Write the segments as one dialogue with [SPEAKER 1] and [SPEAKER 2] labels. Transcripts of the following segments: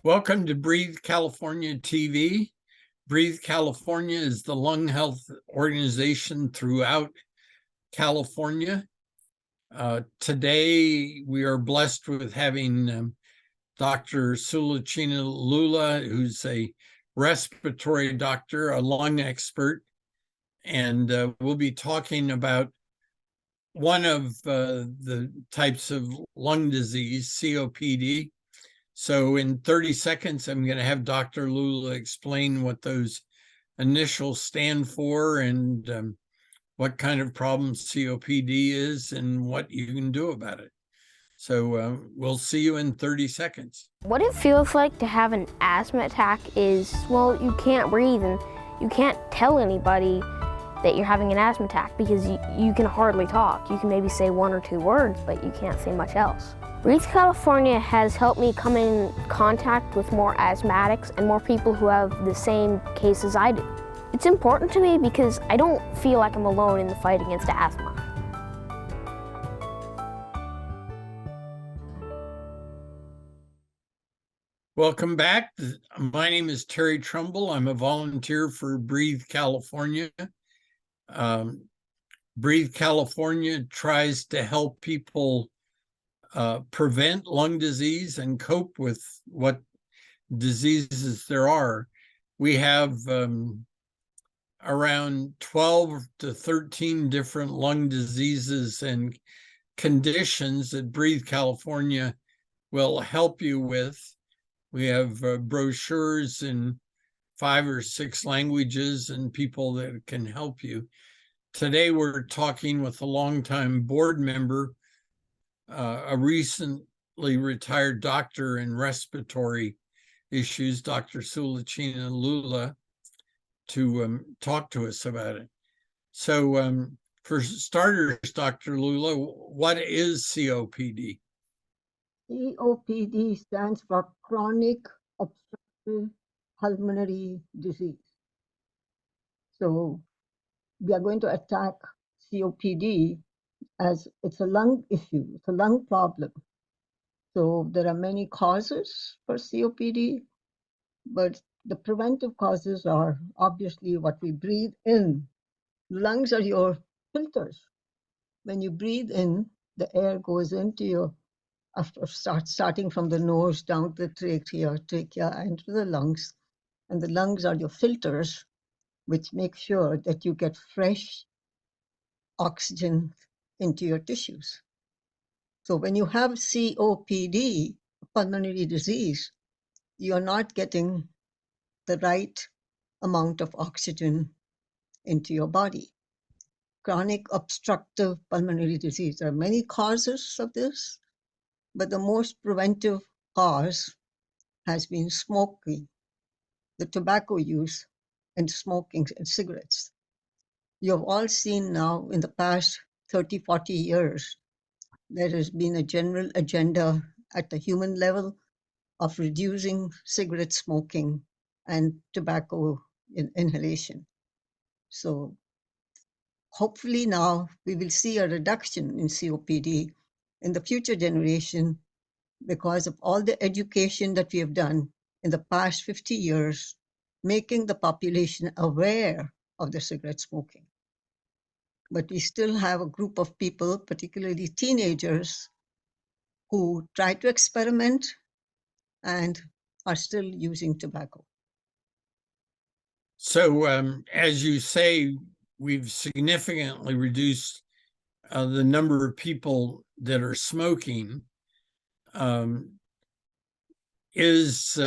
[SPEAKER 1] Welcome to Breathe California TV. Breathe California is the lung health organization throughout California. Today, we are blessed with having Dr. Sullochina Lulla, who's a respiratory doctor, a lung expert, and we'll be talking about one of the types of lung disease, COPD. So in 30 seconds, I'm going to have Dr. Lulla explain what those initials stand for and what kind of problem COPD is and what you can do about it. So we'll see you in 30 seconds.
[SPEAKER 2] What it feels like to have an asthma attack is, well, you can't breathe and you can't tell anybody that you're having an asthma attack because you can hardly talk. You can maybe say one or two words, but you can't say much else. Breathe California has helped me come in contact with more asthmatics and more people who have the same case as I do. It's important to me because I don't feel like I'm alone in the fight against asthma.
[SPEAKER 1] Welcome back. My name is Terry Trumbull. I'm a volunteer for Breathe California. Breathe California tries to help people prevent lung disease and cope with what diseases there are. We have around 12 to 13 different lung diseases and conditions that Breathe California will help you with. We have brochures in 5 or 6 languages and people that can help you. Today, we're talking with a longtime board member, a recently retired doctor in respiratory issues, Dr. Sullochina Lulla, to talk to us about it. So for starters, Dr. Lulla, what is COPD?
[SPEAKER 3] COPD stands for chronic obstructive pulmonary disease. So we are going to attack COPD as it's a lung issue, it's a lung problem. So there are many causes for COPD, but the preventive causes are obviously what we breathe in. Lungs are your filters. When you breathe in, the air goes into your, starting from the nose down to the trachea into the lungs. And the lungs are your filters, which make sure that you get fresh oxygen into your tissues. So when you have COPD, pulmonary disease, you're not getting the right amount of oxygen into your body. Chronic obstructive pulmonary disease. There are many causes of this, but the most preventive cause has been smoking, the tobacco use and smoking and cigarettes. You have all seen now in the past 30, 40 years, there has been a general agenda at the human level of reducing cigarette smoking and tobacco inhalation. So hopefully now we will see a reduction in COPD in the future generation because of all the education that we have done in the past 50 years, making the population aware of the cigarette smoking. But we still have a group of people, particularly teenagers, who try to experiment and are still using tobacco.
[SPEAKER 1] So as you say, we've significantly reduced the number of people that are smoking. Is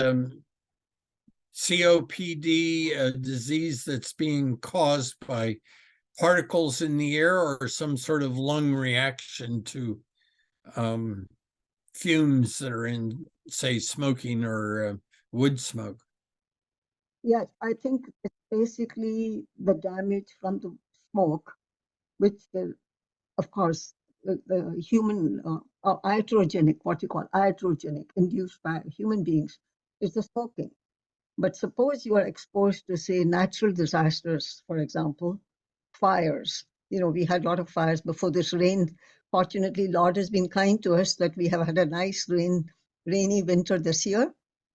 [SPEAKER 1] COPD a disease that's being caused by particles in the air or some sort of lung reaction to fumes that are in, say, smoking or wood smoke?
[SPEAKER 3] Yes, I think it's basically the damage from the smoke, which, of course, the human iatrogenic, what you call iatrogenic, induced by human beings, is the smoking. But suppose you are exposed to, say, natural disasters, for example, fires. You know, we had a lot of fires before this rain. Fortunately, Lord has been kind to us that we have had a nice rainy winter this year.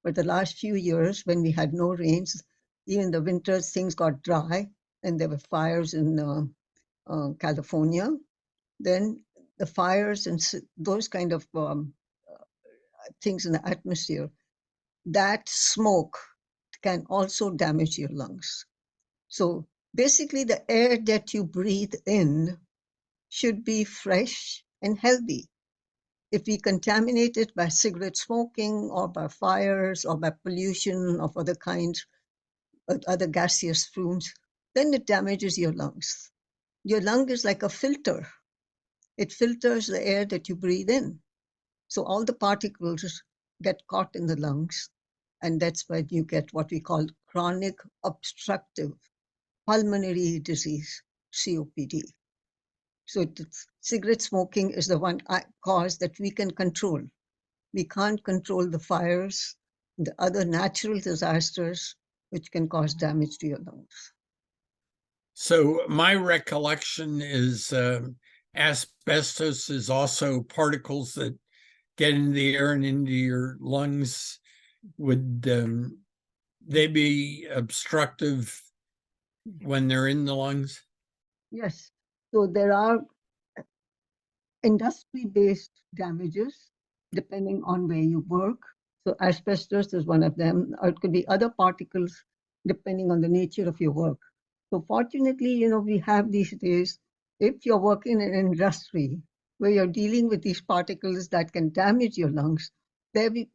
[SPEAKER 3] But the last few years, when we had no rains, even the winters, things got dry, and there were fires in California. Then the fires and those kind of things in the atmosphere, that smoke can also damage your lungs. So basically, the air that you breathe in should be fresh and healthy. If we contaminate it by cigarette smoking or by fires or by pollution of other kinds, other gaseous fumes, then it damages your lungs. Your lung is like a filter. It filters the air that you breathe in. So all the particles get caught in the lungs, and that's why you get what we call chronic obstructive pulmonary disease, COPD. So cigarette smoking is the one cause that we can control. We can't control the fires, the other natural disasters, which can cause damage to your lungs.
[SPEAKER 1] So my recollection is asbestos is also particles that get into the air and into your lungs. Would they be obstructive when they're in the lungs?
[SPEAKER 3] Yes. So there are industry-based damages depending on where you work. So asbestos is one of them, or it could be other particles depending on the nature of your work. So fortunately, we have these days, if you're working in an industry where you're dealing with these particles that can damage your lungs,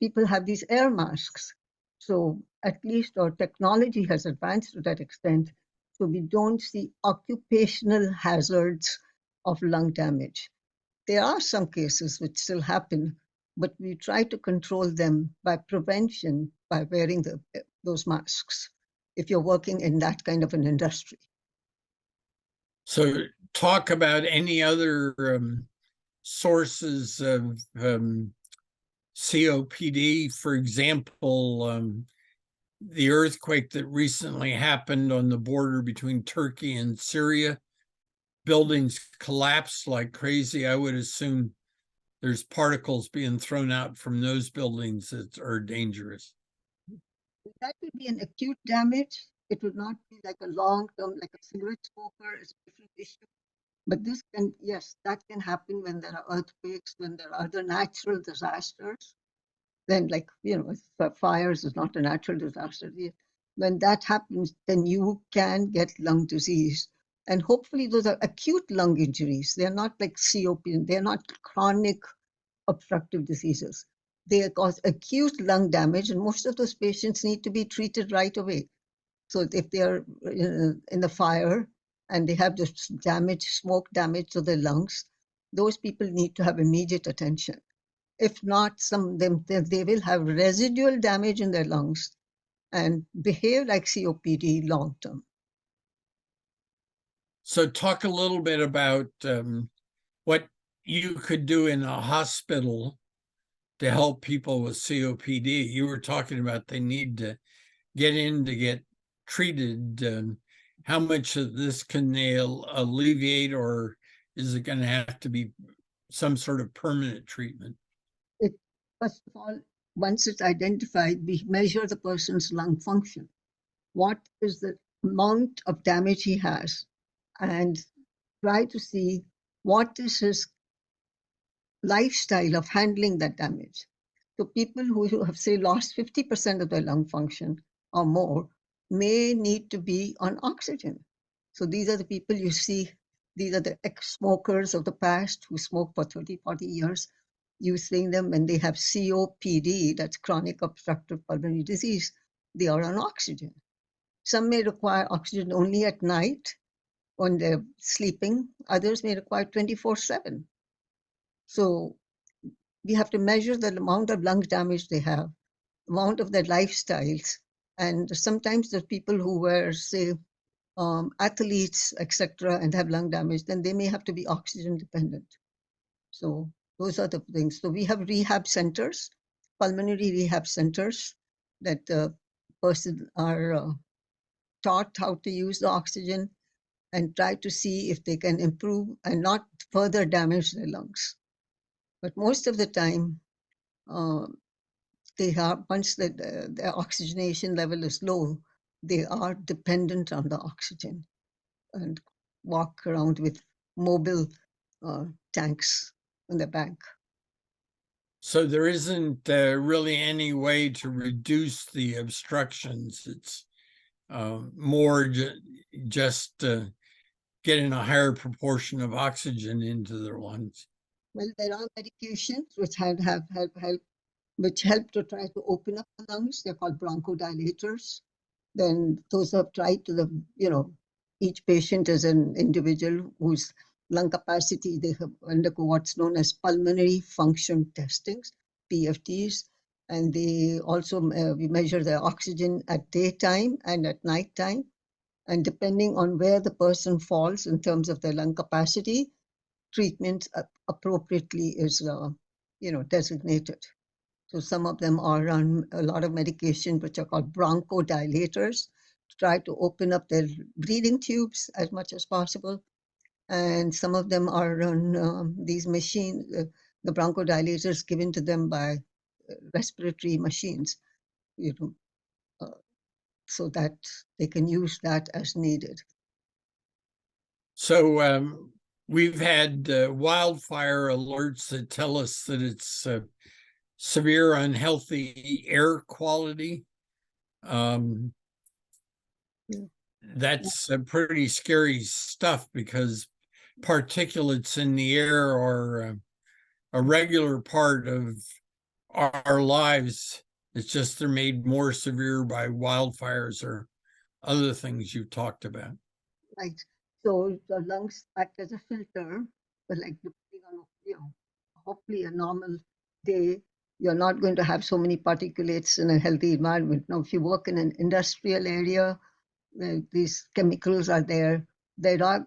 [SPEAKER 3] people have these air masks. So at least our technology has advanced to that extent. So we don't see occupational hazards of lung damage. There are some cases which still happen, but we try to control them by prevention, by wearing those masks, if you're working in that kind of an industry.
[SPEAKER 1] So talk about any other sources of COPD, for example, the earthquake that recently happened on the border between Turkey and Syria. Buildings collapsed like crazy. I would assume there's particles being thrown out from those buildings that are dangerous.
[SPEAKER 3] That would be an acute damage. It would not be like a long-term, like a cigarette smoker is a different issue. But this can, yes, that can happen when there are earthquakes, when there are other natural disasters. Then, like, fires is not a natural disaster. When that happens, then you can get lung disease. And hopefully those are acute lung injuries. They're not like COPD. They're not chronic obstructive diseases. They cause acute lung damage, and most of those patients need to be treated right away. So if they are in the fire and they have this damage, smoke damage to their lungs, those people need to have immediate attention. If not, some of them, they will have residual damage in their lungs and behave like COPD long term.
[SPEAKER 1] So talk a little bit about what you could do in a hospital to help people with COPD. You were talking about they need to get in to get treated. How much of this can they alleviate, or is it going to have to be some sort of permanent treatment?
[SPEAKER 3] First of all, once it's identified, we measure the person's lung function. What is the amount of damage he has, and try to see what is his lifestyle of handling that damage. So people who have, say, lost 50% of their lung function or more may need to be on oxygen. So these are the people you see, these are the ex-smokers of the past who smoked for 30, 40 years. You see them when they have COPD, that's chronic obstructive pulmonary disease, they are on oxygen. Some may require oxygen only at night when they're sleeping. Others may require 24/7. So we have to measure the amount of lung damage they have, amount of their lifestyles. And sometimes the people who were, say, athletes, etc., and have lung damage, then they may have to be oxygen dependent. So those are the things. So we have rehab centers, pulmonary rehab centers, that person are taught how to use the oxygen and try to see if they can improve and not further damage their lungs. But most of the time, they are, once the oxygenation level is low, they are dependent on the oxygen and walk around with mobile tanks in the back.
[SPEAKER 1] So there isn't really any way to reduce the obstructions. It's more just getting a higher proportion of oxygen into their lungs.
[SPEAKER 3] Well, there are medications which which help to try to open up the lungs. They're called bronchodilators. Then those have tried to each patient is an individual whose lung capacity, they have undergo what's known as pulmonary function testings, PFTs, and they also we measure the oxygen at daytime and at nighttime. And depending on where the person falls in terms of their lung capacity, treatment appropriately is designated. So some of them are on a lot of medication which are called bronchodilators to try to open up their breathing tubes as much as possible. And some of them are on these machines, the bronchodilators given to them by respiratory machines, so that they can use that as needed.
[SPEAKER 1] So we've had wildfire alerts that tell us that it's severe unhealthy air quality. That's pretty scary stuff because particulates in the air are a regular part of our lives. It's just they're made more severe by wildfires or other things you've talked about.
[SPEAKER 3] Right. So the lungs act as a filter, but like depending on, hopefully a normal day, you're not going to have so many particulates in a healthy environment. Now, if you work in an industrial area, these chemicals are there. There are,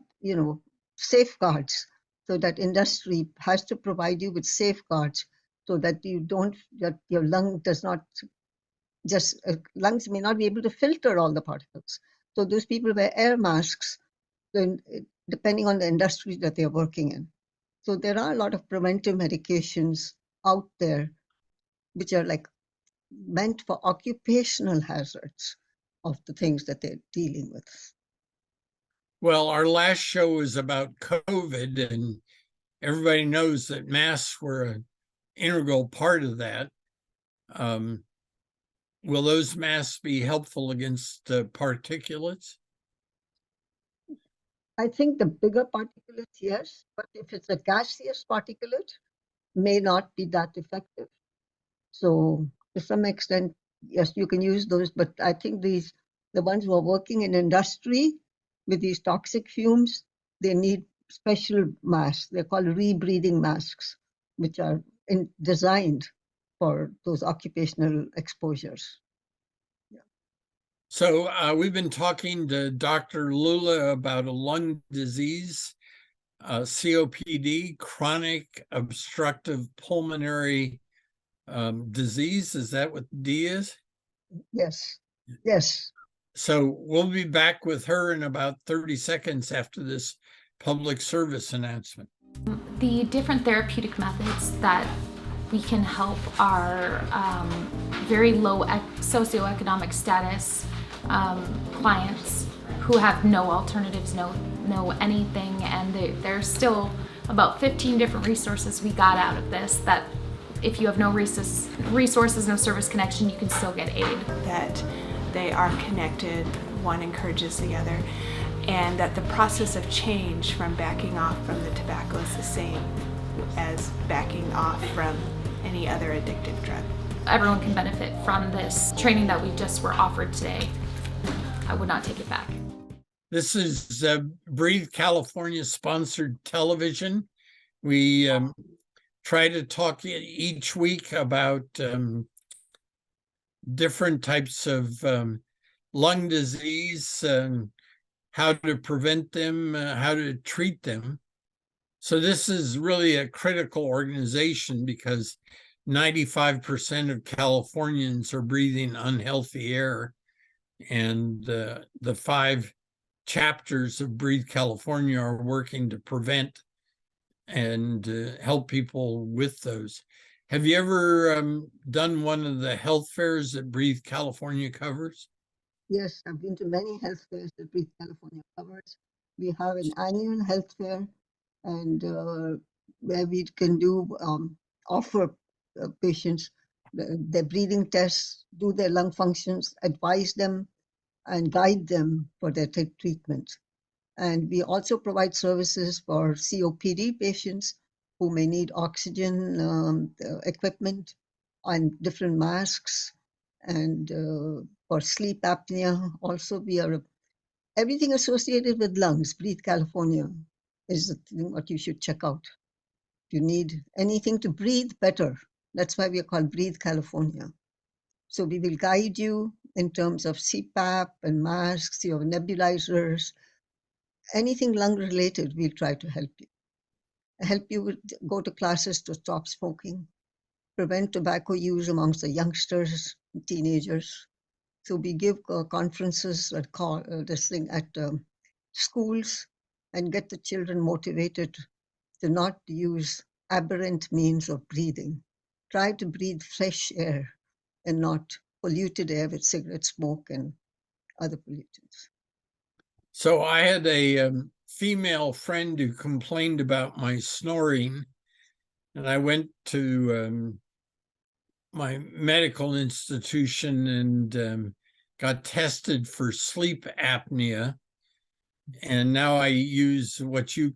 [SPEAKER 3] safeguards. So that industry has to provide you with safeguards so that that your lung does not lungs may not be able to filter all the particles. So those people wear air masks, depending on the industry that they're working in. So there are a lot of preventive medications out there which are like meant for occupational hazards of the things that they're dealing with.
[SPEAKER 1] Well, our last show was about COVID, and everybody knows that masks were an integral part of that. Will those masks be helpful against particulates?
[SPEAKER 3] I think the bigger particulates, yes, but if it's a gaseous particulate, may not be that effective. So to some extent, yes, you can use those, but I think the ones who are working in industry with these toxic fumes, they need special masks. They're called rebreathing masks, which are designed for those occupational exposures.
[SPEAKER 1] So we've been talking to Dr. Lulla about a lung disease, COPD, chronic obstructive pulmonary disease. Is that what D is?
[SPEAKER 3] Yes, yes.
[SPEAKER 1] So we'll be back with her in about 30 seconds after this public service announcement.
[SPEAKER 4] The different therapeutic methods that we can help our very low socioeconomic status clients who have no alternatives, no anything, and there's still about 15 different resources we got out of this that if you have no resources, no service connection, you can still get aid.
[SPEAKER 5] That they are connected, one encourages the other, and that the process of change from backing off from the tobacco is the same as backing off from any other addictive drug.
[SPEAKER 4] Everyone can benefit from this training that we just were offered today. I would not take it back.
[SPEAKER 1] This is Breathe California sponsored television. We try to talk each week about different types of lung disease, how to prevent them, how to treat them. So this is really a critical organization because 95% of Californians are breathing unhealthy air. And the 5 chapters of Breathe California are working to prevent and help people with those. Have you ever done one of the health fairs that Breathe California covers?
[SPEAKER 3] Yes, I've been to many health fairs that Breathe California covers. We have an annual health fair, and where we can do offer patients their breathing tests, do their lung functions, advise them, and guide them for their treatment. And we also provide services for COPD patients who may need oxygen equipment and different masks. And for sleep apnea, also we are everything associated with lungs. Breathe California is the thing what you should check out. If you need anything to breathe better, that's why we are called Breathe California. So we will guide you in terms of CPAP and masks, your nebulizers, anything lung related, we'll try to help you. Help you with, go to classes to stop smoking, prevent tobacco use amongst the youngsters, teenagers. So we give conferences at schools and get the children motivated to not use aberrant means of breathing. Try to breathe fresh air and not polluted air with cigarette smoke and other pollutants.
[SPEAKER 1] So I had a female friend who complained about my snoring, and I went to my medical institution and got tested for sleep apnea. And now I use what you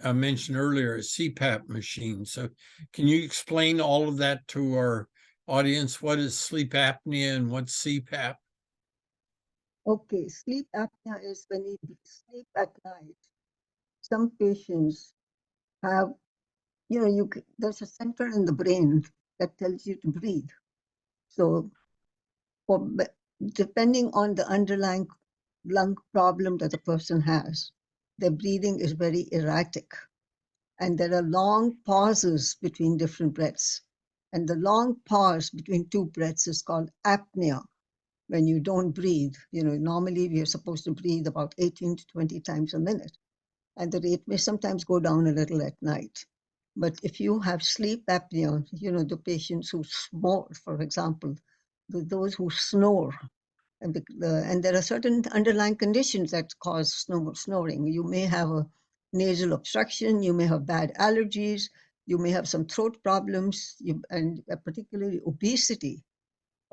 [SPEAKER 1] mentioned earlier, a CPAP machine. So can you explain all of that to our audience? What is sleep apnea and what's CPAP?
[SPEAKER 3] Okay, sleep apnea is when you sleep at night. Some patients have, there's a center in the brain that tells you to breathe. So depending on the underlying lung problem that the person has, their breathing is very erratic. And there are long pauses between different breaths. And the long pause between two breaths is called apnea. When you don't breathe, normally we are supposed to breathe about 18 to 20 times a minute. And the rate may sometimes go down a little at night. But if you have sleep apnea, the patients who snore, for example, those who snore, and there are certain underlying conditions that cause snoring. You may have a nasal obstruction, you may have bad allergies, you may have some throat problems, and particularly obesity,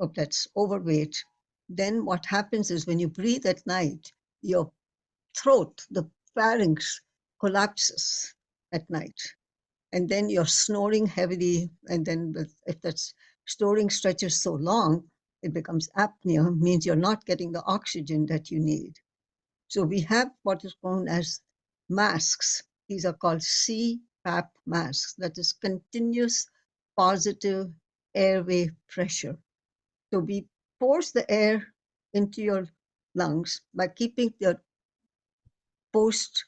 [SPEAKER 3] or that's overweight. Then what happens is when you breathe at night, your throat, the pharynx, collapses at night. And then you're snoring heavily. And then if that's snoring stretches so long, it becomes apnea, means you're not getting the oxygen that you need. So we have what is known as masks. These are called CPAP masks, that is continuous positive airway pressure. So we force the air into your lungs by keeping your post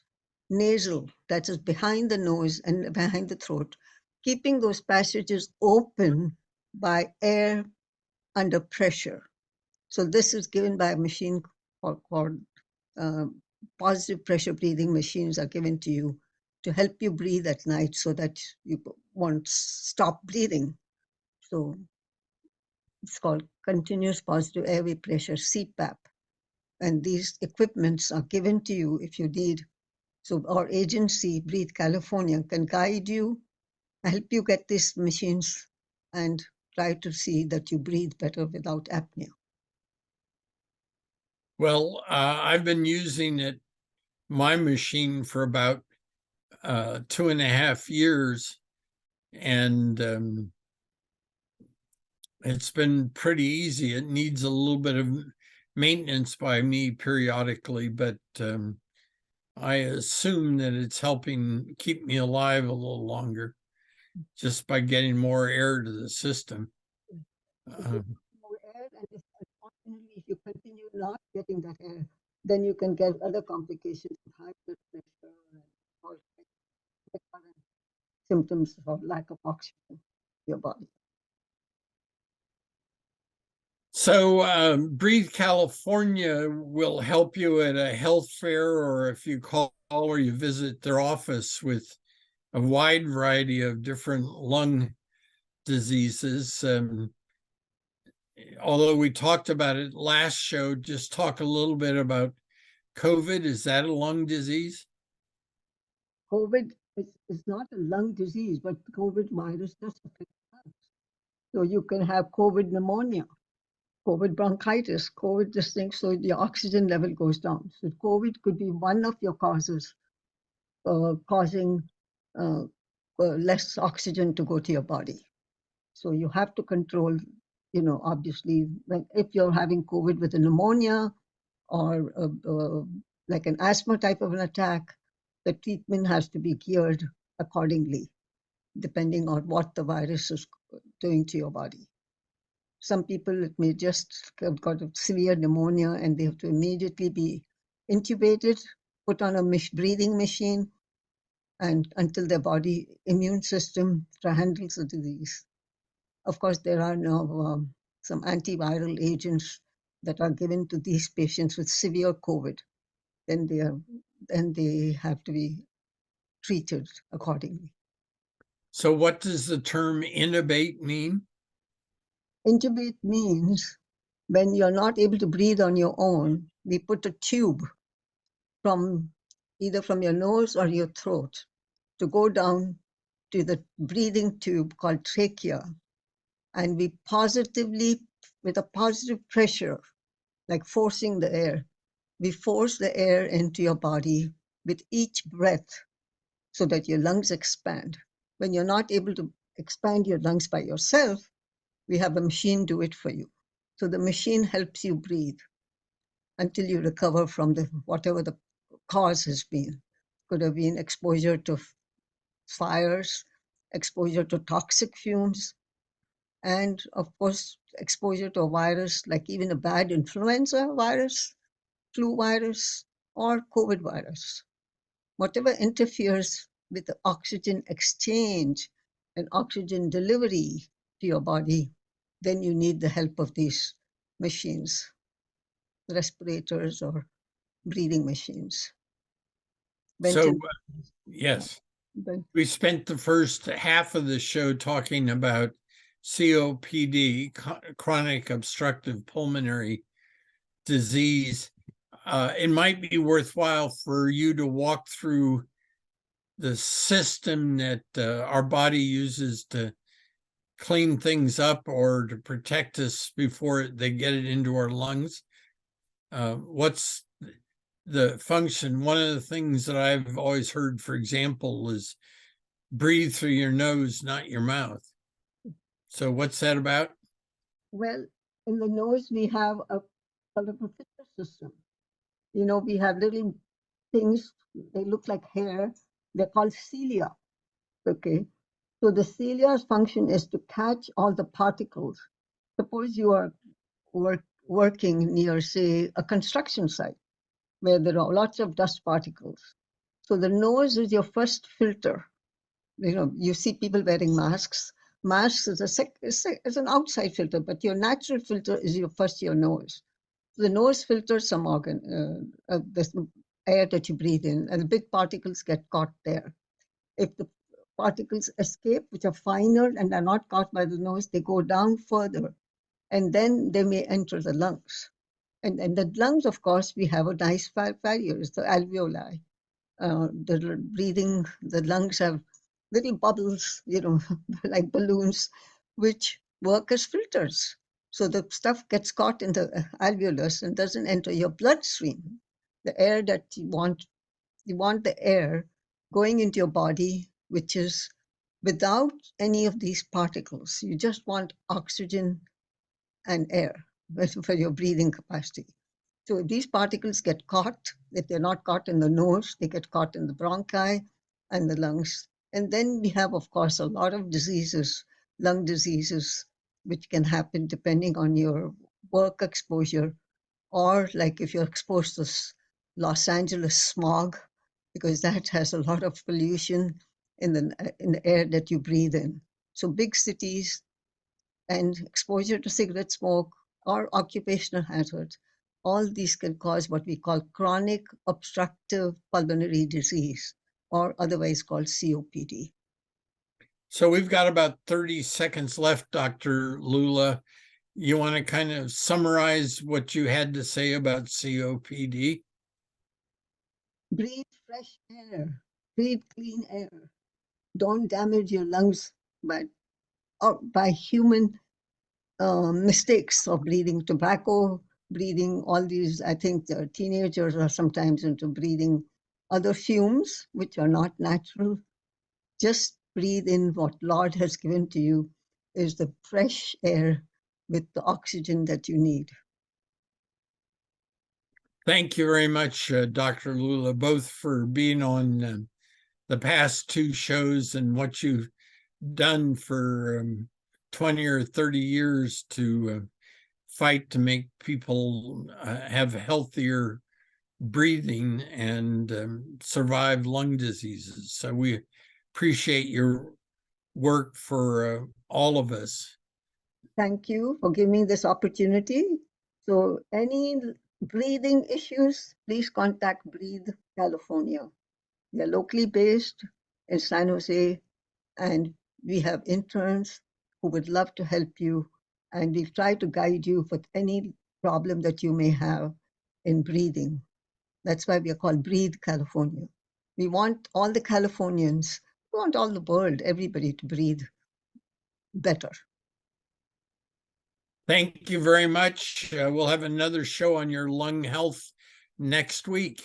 [SPEAKER 3] nasal, that is behind the nose and behind the throat, keeping those passages open by air under pressure. So this is given by a machine called positive pressure breathing machines are given to you to help you breathe at night so that you won't stop breathing. So it's called continuous positive airway pressure, CPAP. And these equipments are given to you if you need. So our agency, Breathe California, can guide you, help you get these machines, and try to see that you breathe better without apnea.
[SPEAKER 1] Well, I've been using my machine for about 2.5 years, and it's been pretty easy. It needs a little bit of maintenance by me periodically, but I assume that it's helping keep me alive a little longer just by getting more air to the system.
[SPEAKER 3] More air, and unfortunately, if you continue not getting that air, then you can get other complications of high blood pressure and all symptoms of lack of oxygen in your body.
[SPEAKER 1] So Breathe California will help you at a health fair, or if you call or you visit their office, with a wide variety of different lung diseases. Although we talked about it last show, just talk a little bit about COVID. Is that a lung disease?
[SPEAKER 3] COVID is not a lung disease, but COVID virus does affect lungs. So you can have COVID pneumonia, COVID bronchitis, COVID this thing, so the oxygen level goes down. So COVID could be one of your causes causing less oxygen to go to your body. So you have to control, obviously, if you're having COVID with a pneumonia or like an asthma type of an attack, the treatment has to be geared accordingly, depending on what the virus is doing to your body. Some people, it may just have got a severe pneumonia and they have to immediately be intubated, put on a breathing machine, and until their body immune system handles the disease. Of course, there are now some antiviral agents that are given to these patients with severe COVID. Then they have to be treated accordingly.
[SPEAKER 1] So what does the term intubate mean?
[SPEAKER 3] Intubate means when you're not able to breathe on your own, we put a tube from either from your nose or your throat to go down to the breathing tube called trachea, and we positively, with a positive pressure, like forcing the air, we force the air into your body with each breath so that your lungs expand. When you're not able to expand your lungs by yourself, we have a machine do it for you. So the machine helps you breathe until you recover from whatever the cause has been. Could have been exposure to fires, exposure to toxic fumes, and of course, exposure to a virus like even a bad influenza virus, flu virus, or COVID virus. Whatever interferes with the oxygen exchange and oxygen delivery to your body, then you need the help of these machines, respirators or breathing machines.
[SPEAKER 1] So, yes,
[SPEAKER 3] But
[SPEAKER 1] we spent the first half of the show talking about COPD, chronic obstructive pulmonary disease. It might be worthwhile for you to walk through the system that our body uses to clean things up or to protect us before they get it into our lungs. What's the function? One of the things that I've always heard, for example, is breathe through your nose, not your mouth. So what's that about?
[SPEAKER 3] well, in the nose, we have a sort of a filter system. We have little things, they look like hair. They're called cilia. Okay. So the cilia's function is to catch all the particles. Suppose you are working near, say, a construction site where there are lots of dust particles. So the nose is your first filter. You see people wearing masks. Masks is an outside filter, but your natural filter is your nose. The nose filters some the air that you breathe in, and the big particles get caught there. If the particles escape, which are finer and are not caught by the nose, they go down further, and then they may enter the lungs. And the lungs, of course, we have a nice barrier, it's the alveoli. The lungs have little bubbles, like balloons, which work as filters. So the stuff gets caught in the alveolus and doesn't enter your bloodstream. The air that you want the air going into your body, which is without any of these particles. You just want oxygen and air for your breathing capacity. So if these particles get caught, if they're not caught in the nose, they get caught in the bronchi and the lungs. And then we have, of course, a lot of diseases, lung diseases, which can happen depending on your work exposure, or like if you're exposed to Los Angeles smog, because that has a lot of pollution in the air that you breathe in. So big cities and exposure to cigarette smoke or occupational hazards, all these can cause what we call chronic obstructive pulmonary disease, or otherwise called COPD.
[SPEAKER 1] So we've got about 30 seconds left, Dr. Lulla. You want to kind of summarize what you had to say about COPD?
[SPEAKER 3] Breathe fresh air, breathe clean air. Don't damage your lungs by human mistakes of breathing tobacco, breathing all these. I think the teenagers are sometimes into breathing other fumes which are not natural. Just breathe in what Lord has given to you is the fresh air with the oxygen that you need.
[SPEAKER 1] Thank you very much, Dr. Lulla, both for being on the past two shows and what you've done for 20 or 30 years to fight to make people have healthier breathing and survive lung diseases. So we appreciate your work for all of us.
[SPEAKER 3] Thank you for giving me this opportunity. So any breathing issues, please contact Breathe California. We are locally based in San Jose, and we have interns who would love to help you. And we've tried to guide you for any problem that you may have in breathing. That's why we are called Breathe California. We want all the Californians, we want all the world, everybody to breathe better.
[SPEAKER 1] Thank you very much. We'll have another show on your lung health next week.